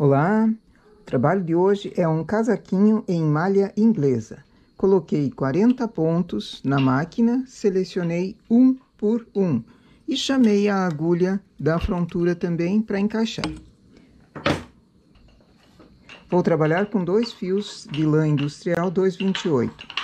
Olá, o trabalho de hoje é um casaquinho em malha inglesa. Coloquei 40 pontos na máquina, selecionei um por um e chamei a agulha da frontura também para encaixar. Vou trabalhar com 2 fios de lã industrial 2,28.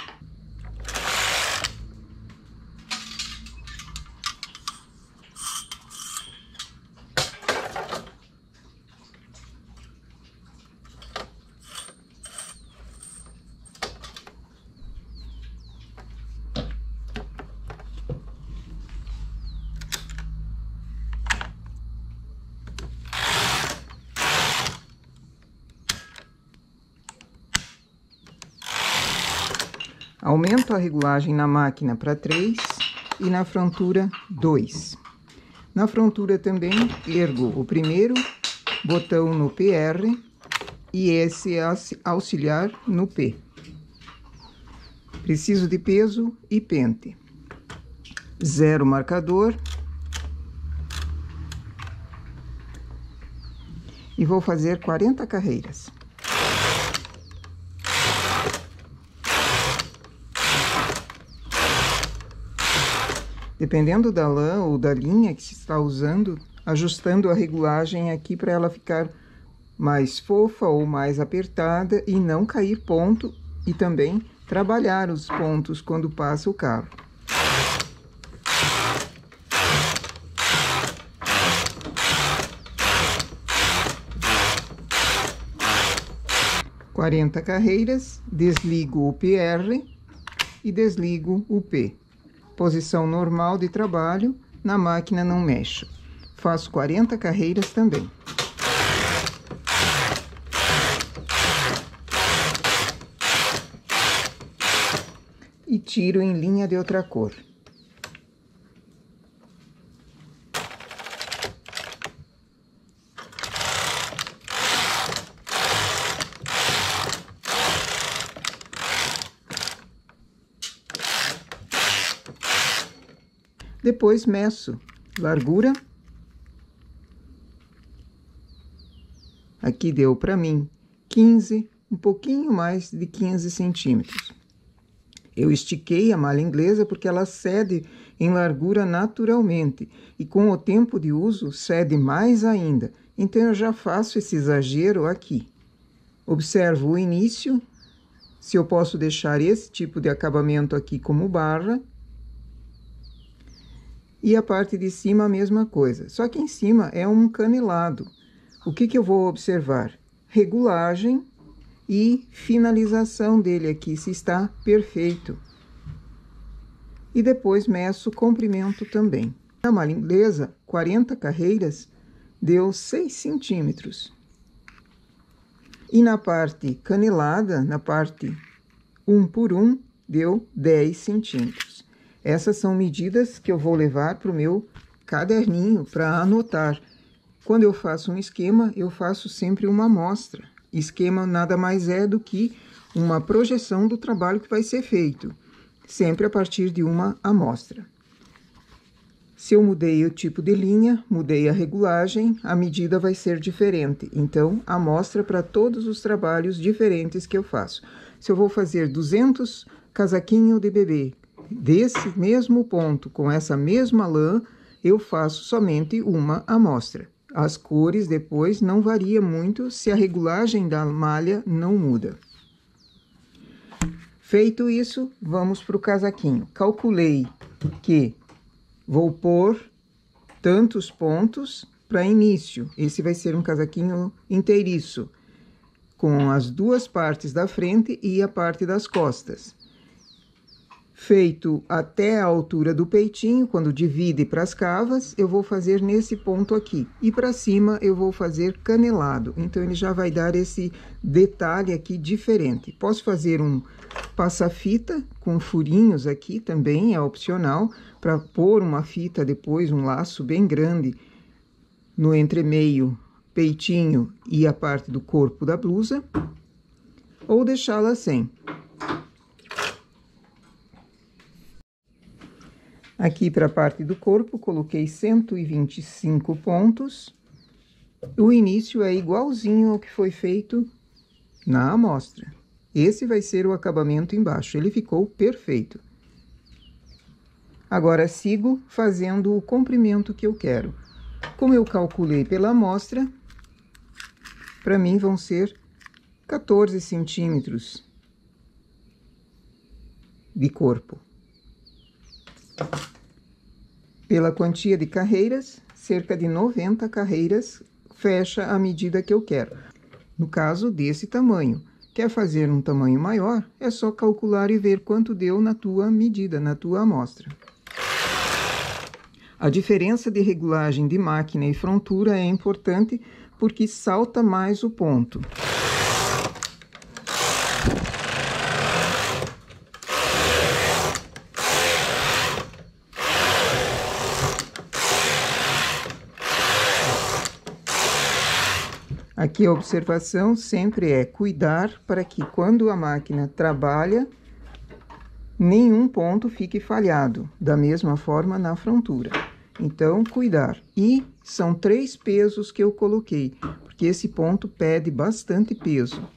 Aumento a regulagem na máquina para 3 e na frontura 2. Na frontura também ergo o primeiro botão no PR e esse auxiliar no P. Preciso de peso e pente. 0 marcador. E vou fazer 40 carreiras. Dependendo da lã ou da linha que se está usando, ajustando a regulagem aqui para ela ficar mais fofa ou mais apertada e não cair ponto, e também trabalhar os pontos quando passa o carro. (40 carreiras), desligo o PR e desligo o P. Posição normal de trabalho, na máquina não mexo. Faço 40 carreiras também. E tiro em linha de outra cor. Depois meço largura. Aqui deu para mim 15, um pouquinho mais de 15 centímetros. Eu estiquei a malha inglesa porque ela cede em largura naturalmente e com o tempo de uso cede mais ainda. Então eu já faço esse exagero aqui. Observo o início, se eu posso deixar esse tipo de acabamento aqui como barra. E a parte de cima a mesma coisa, só que em cima é um canelado. O que eu vou observar? Regulagem e finalização dele aqui, se está perfeito. E depois meço o comprimento também. Na malha inglesa, 40 carreiras, deu 6 centímetros. E na parte canelada, na parte 1 por 1, deu 10 centímetros. Essas são medidas que eu vou levar para o meu caderninho para anotar. Quando eu faço um esquema, eu faço sempre uma amostra. Esquema nada mais é do que uma projeção do trabalho que vai ser feito, sempre a partir de uma amostra. Se eu mudei o tipo de linha, mudei a regulagem, a medida vai ser diferente. Então, amostra para todos os trabalhos diferentes que eu faço. Se eu vou fazer 200 casaquinho de bebê, desse mesmo ponto, com essa mesma lã, eu faço somente uma amostra. As cores depois não varia muito se a regulagem da malha não muda. Feito isso, vamos para o casaquinho. Calculei que vou pôr tantos pontos para início. Esse vai ser um casaquinho inteiriço, com as duas partes da frente e a parte das costas. Feito até a altura do peitinho, quando divide para as cavas, eu vou fazer nesse ponto aqui. E para cima eu vou fazer canelado. Então, ele já vai dar esse detalhe aqui diferente. Posso fazer um passa-fita com furinhos aqui também, é opcional, para pôr uma fita depois, um laço bem grande no entremeio, peitinho e a parte do corpo da blusa, ou deixá-la sem. Aqui para a parte do corpo, coloquei 125 pontos. O início é igualzinho ao que foi feito na amostra. Esse vai ser o acabamento embaixo. Ele ficou perfeito. Agora, sigo fazendo o comprimento que eu quero. Como eu calculei pela amostra, para mim vão ser 14 centímetros de corpo. Pela quantia de carreiras, cerca de 90 carreiras fecha a medida que eu quero. No caso desse tamanho. Quer fazer um tamanho maior? É só calcular e ver quanto deu na tua medida, na tua amostra. A diferença de regulagem de máquina e frontura é importante porque salta mais o ponto. Aqui a observação sempre é cuidar para que quando a máquina trabalha, nenhum ponto fique falhado, da mesma forma na frontura. Então, cuidar. E são 3 pesos que eu coloquei, porque esse ponto pede bastante peso.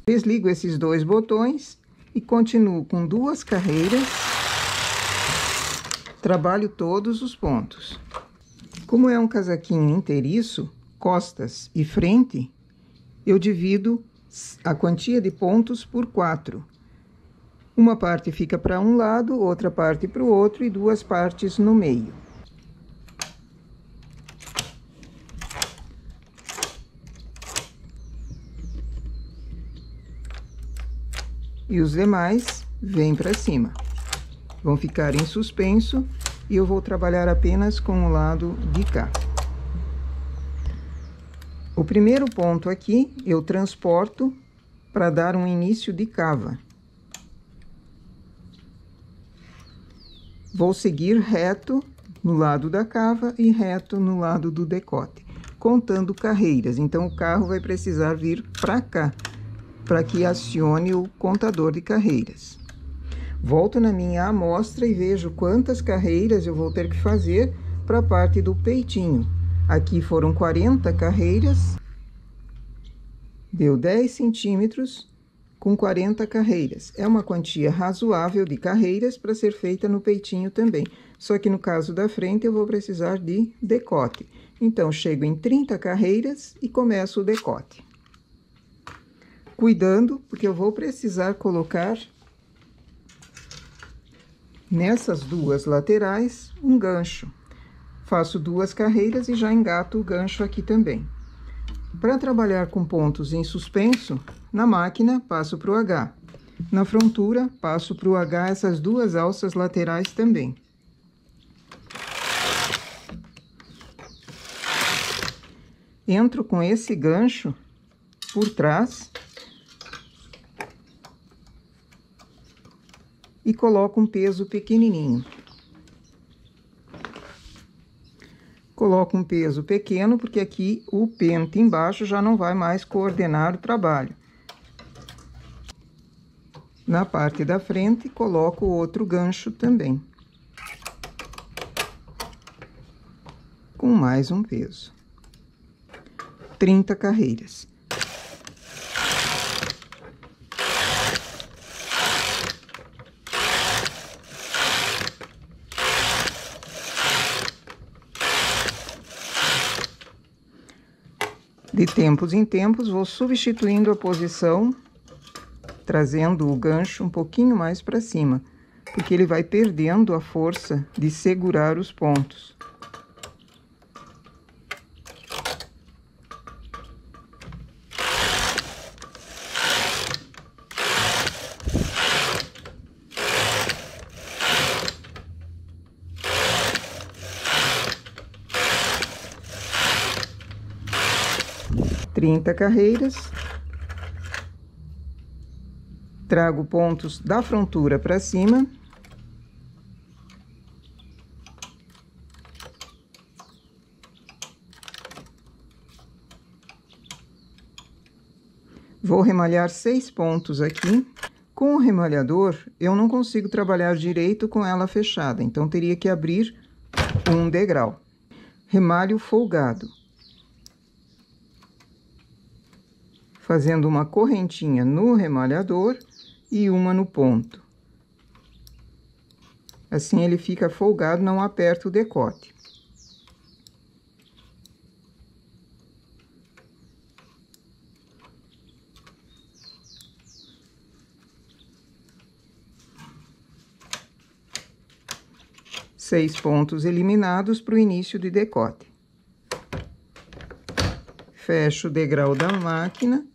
Desligo esses 2 botões e continuo com 2 carreiras. Trabalho todos os pontos. Como é um casaquinho inteiriço, costas e frente, eu divido a quantia de pontos por 4. Uma parte fica para um lado, outra parte para o outro e 2 partes no meio. E os demais vêm para cima. Vão ficar em suspenso e eu vou trabalhar apenas com o lado de cá. O primeiro ponto aqui eu transporto para dar um início de cava. Vou seguir reto no lado da cava e reto no lado do decote, contando carreiras. Então, o carro vai precisar vir para cá, para que acione o contador de carreiras. Volto na minha amostra e vejo quantas carreiras eu vou ter que fazer para a parte do peitinho. Aqui foram 40 carreiras, deu 10 centímetros com 40 carreiras. É uma quantia razoável de carreiras para ser feita no peitinho também. Só que no caso da frente eu vou precisar de decote. Então, chego em 30 carreiras e começo o decote. Cuidando, porque eu vou precisar colocar nessas 2 laterais um gancho. Faço 2 carreiras e já engato o gancho aqui também. Para trabalhar com pontos em suspenso, na máquina passo para o H. Na frontura, passo para o H essas 2 alças laterais também. Entro com esse gancho por trás e coloco um peso pequenininho. Coloco um peso pequeno, porque aqui o pente embaixo já não vai mais coordenar o trabalho. Na parte da frente, coloco outro gancho também. Com mais um peso. 30 carreiras. De tempos em tempos, vou substituindo a posição, trazendo o gancho um pouquinho mais para cima, porque ele vai perdendo a força de segurar os pontos. Carreiras, trago pontos da frontura para cima Vou remalhar 6 pontos aqui. Com o remalhador, eu não consigo trabalhar direito com ela fechada, então teria que abrir um degrau. Remalho folgado. Fazendo uma correntinha no remalhador e uma no ponto. Assim ele fica folgado, não aperta o decote. Seis pontos eliminados para o início de decote. Fecho o degrau da máquina.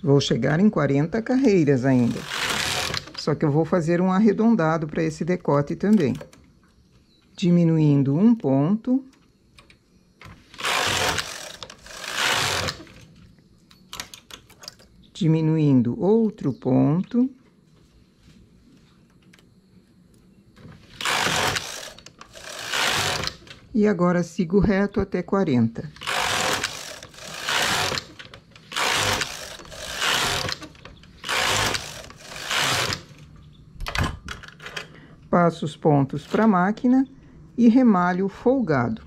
Vou chegar em 40 carreiras ainda. Só que eu vou fazer um arredondado para esse decote também. Diminuindo um ponto. Diminuindo outro ponto. E agora sigo reto até 40. Passo os pontos para a máquina e remalho folgado.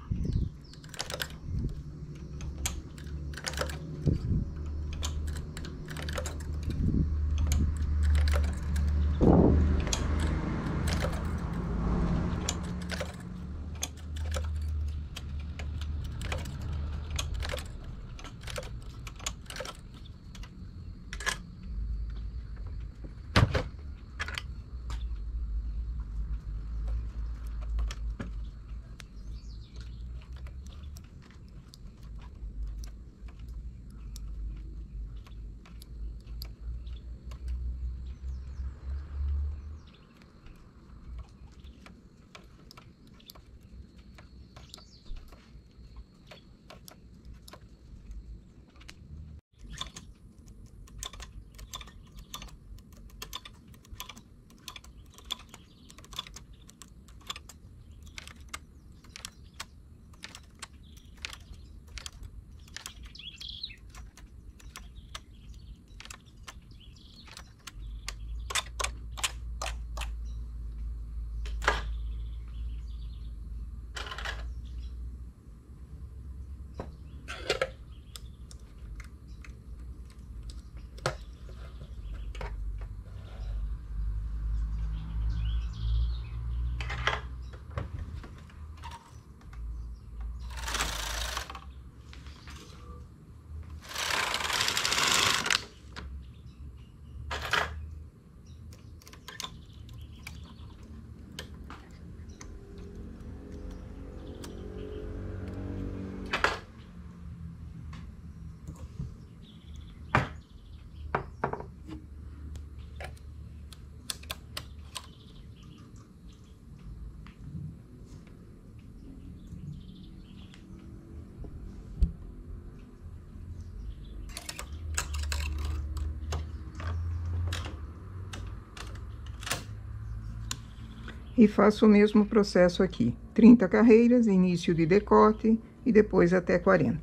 E faço o mesmo processo aqui. 30 carreiras, início de decote e depois até 40.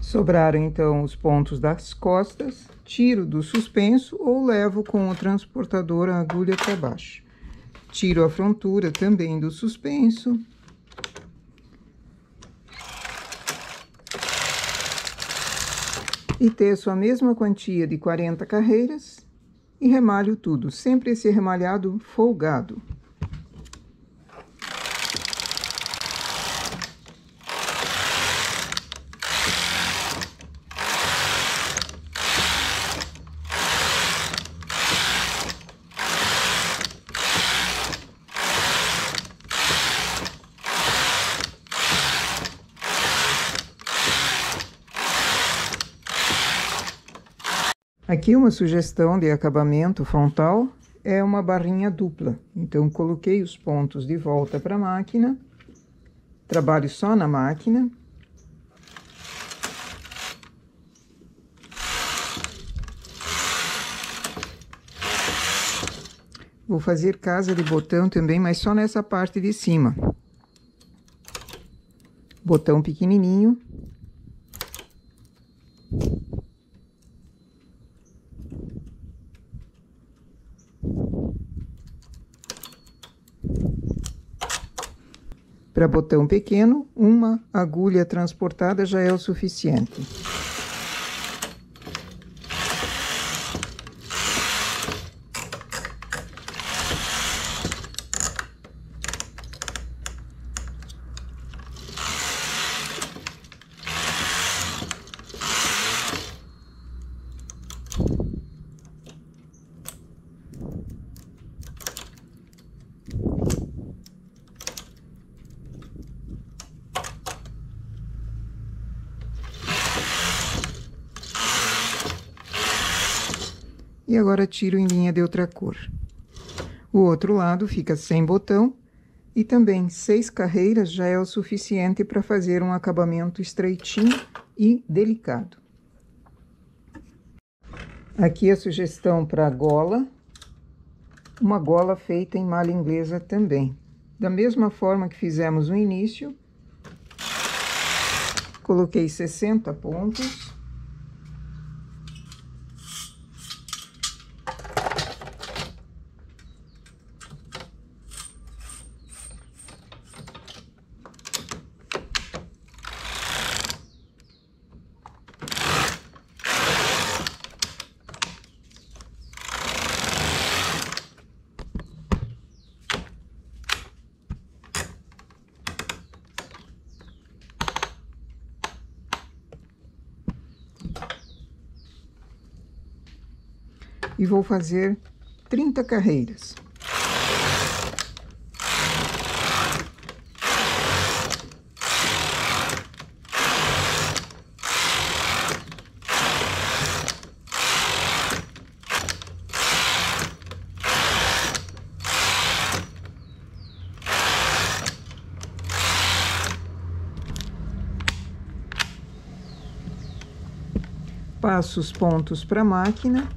Sobraram, então, os pontos das costas, tiro do suspenso ou levo com o transportador a agulha para baixo. Tiro a frontura também do suspenso. E teço a mesma quantia de 40 carreiras e remalho tudo, sempre esse remalhado folgado. Aqui uma sugestão de acabamento frontal é uma barrinha dupla. Então, coloquei os pontos de volta para a máquina, trabalho só na máquina, Vou fazer casa de botão também, mas só nessa parte de cima. Botão pequenininho. Para botão pequeno, uma agulha transportada já é o suficiente. E agora tiro em linha de outra cor. O outro lado fica sem botão e também 6 carreiras já é o suficiente para fazer um acabamento estreitinho e delicado. Aqui a sugestão para a gola, uma gola feita em malha inglesa também. Da mesma forma que fizemos no início, coloquei 60 pontos. E vou fazer 30 carreiras. Passo os pontos para a máquina.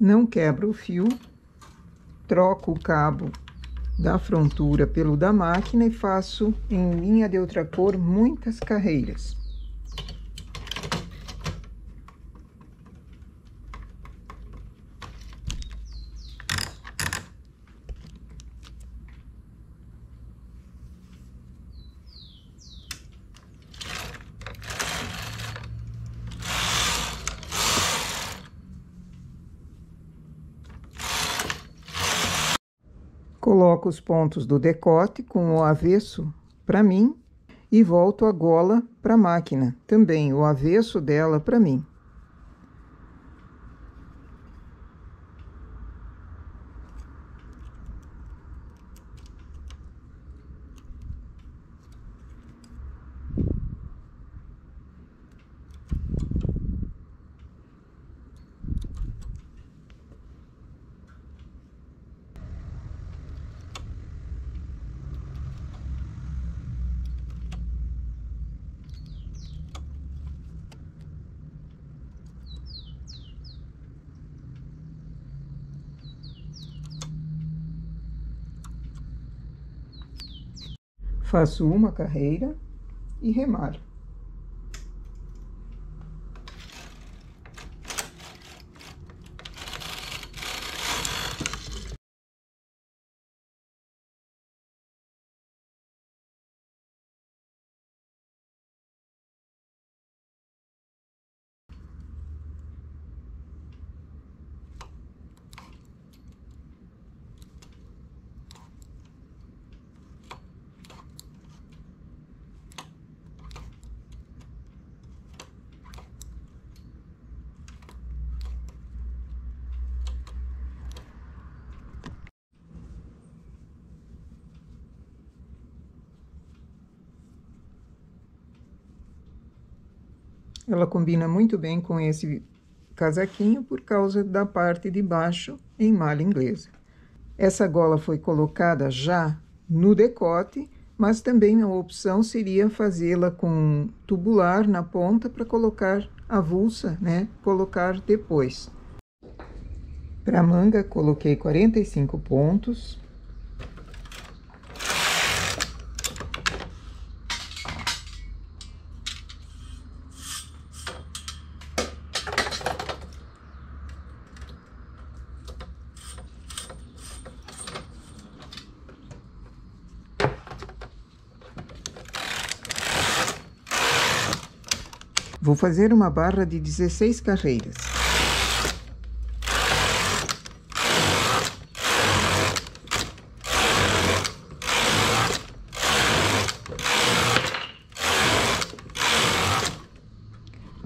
Não quebro o fio, troco o cabo da frontura pelo da máquina e faço em linha de outra cor muitas carreiras. Coloco os pontos do decote com o avesso para mim e volto a gola para a máquina, também o avesso dela para mim. Faço uma carreira e remar. Ela combina muito bem com esse casaquinho por causa da parte de baixo em malha inglesa. Essa gola foi colocada já no decote, mas também a opção seria fazê-la com tubular na ponta para colocar avulsa, né? Colocar depois. Para a manga, coloquei 45 pontos. Vou fazer uma barra de 16 carreiras.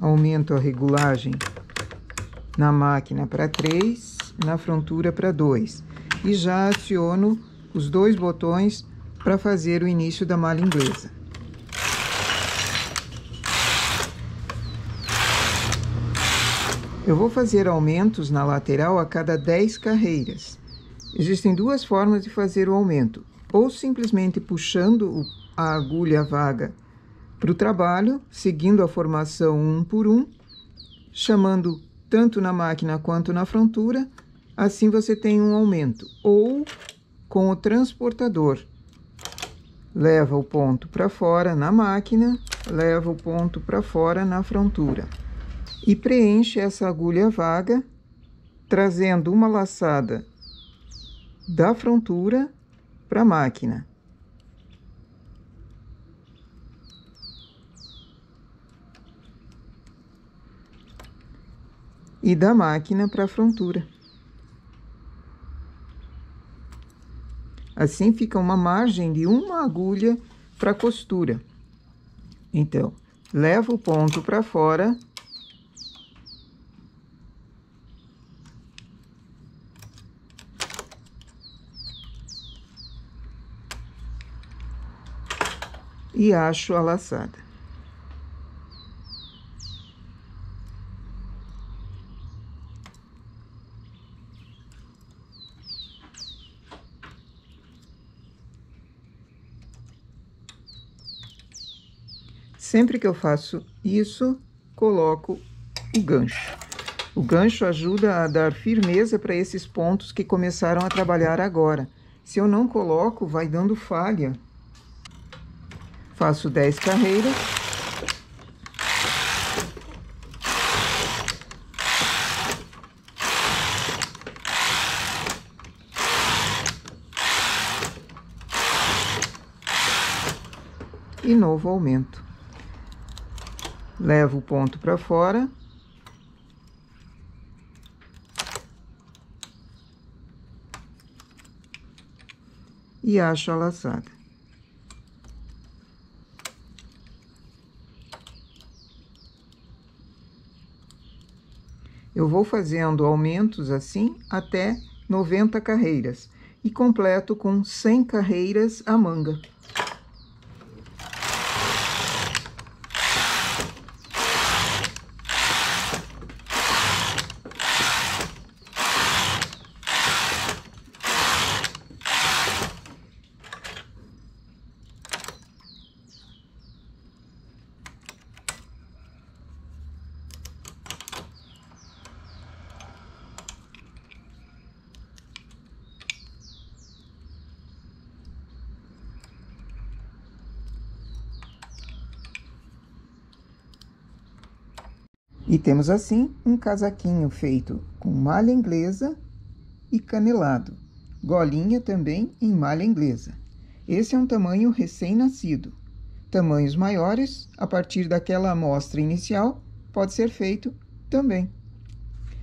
Aumento a regulagem na máquina para 3, na frontura para 2. E já aciono os dois botões para fazer o início da malha inglesa. Eu vou fazer aumentos na lateral a cada 10 carreiras. Existem duas formas de fazer o aumento. Ou simplesmente puxando a agulha vaga para o trabalho, seguindo a formação 1 por 1, chamando tanto na máquina quanto na frontura, assim você tem um aumento. Ou com o transportador. Leva o ponto para fora na máquina, leva o ponto para fora na frontura. E preenche essa agulha vaga, trazendo uma laçada da frontura para a máquina. E da máquina para a frontura. Assim fica uma margem de uma agulha para a costura. Então, leva o ponto para fora. E acho a laçada. Sempre que eu faço isso, coloco o gancho. O gancho ajuda a dar firmeza para esses pontos que começaram a trabalhar agora. Se eu não coloco, vai dando falha. Faço 10 carreiras. E novo aumento. Levo o ponto para fora. E acho a laçada. Eu vou fazendo aumentos assim até 90 carreiras e completo com 100 carreiras a manga. E temos assim um casaquinho feito com malha inglesa e canelado. Golinha também em malha inglesa. Esse é um tamanho recém-nascido. Tamanhos maiores, a partir daquela amostra inicial, pode ser feito também.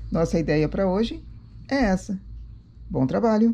Nossa ideia para hoje é essa. Bom trabalho!